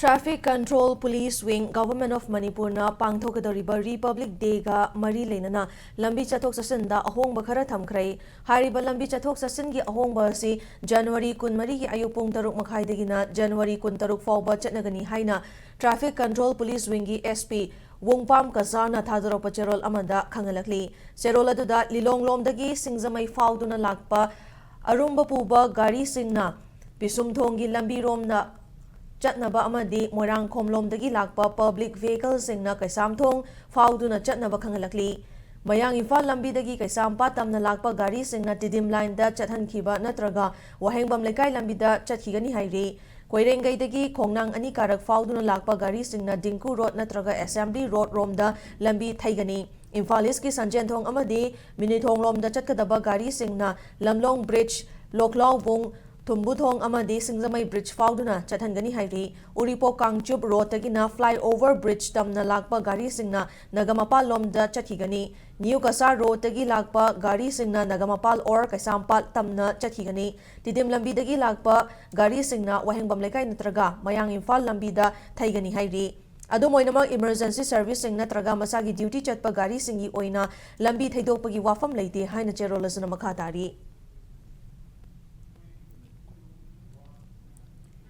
Traffic Control Police Wing Government of Manipur na pangthokadoriba Republic Day ga mari leinana lambi chathok sasin da ahongba khara thamkhrai hariba lambi chathok sasin gi ahongba si January 13 gi ayuk pung 6 makhai dagina January 13 fawba chatnagani haina Traffic Control Police Wing gi SP Wongpam Kasarna thadoropa cherol amada khangalakli cherol aduda lilonglom dagi singzamai fawduna lakpa arumba puba gari singna pisumthong gi lambi romna Chatnaba amadi Morang Komlomdagi lakpa public vehicles singna Kaisamthong fauduna chatnaba khangalakli Mayang Imphal lambidagi Kaisampa tamna lakpa gari singna Tidim line da chathankhiba natraga Wahengbam lekai lambida chathigani hairi Koirengaidagi Khongnang ani karak fauduna lakpa gari singna Dinku road natraga Assembly road romda lambi thaigani Imphal East ki Sanjenthong amadi Minithong lomda chatkadaba gari singna Lamlong bridge Loklaw bung Tumbuthong amadi Singzamai bridge fauduna chathangani hairi Uripo Kangchup road tagina flyover bridge tamna lakpa gari singna Nagamapal lomda chathigani New Kasar road tagi lakpa gari singna Nagamapal or Kaisampal tamna chathigani Tidim lambi dagi lakpa gari singna Wahengbam lekai natraga Mayang Imphal lambida thaigani hairi Adumoinamang emergency service sing natraga masagi duty chatpa gari singi oina lambi thaidokpagi wafam leite haina cherolasana makhatari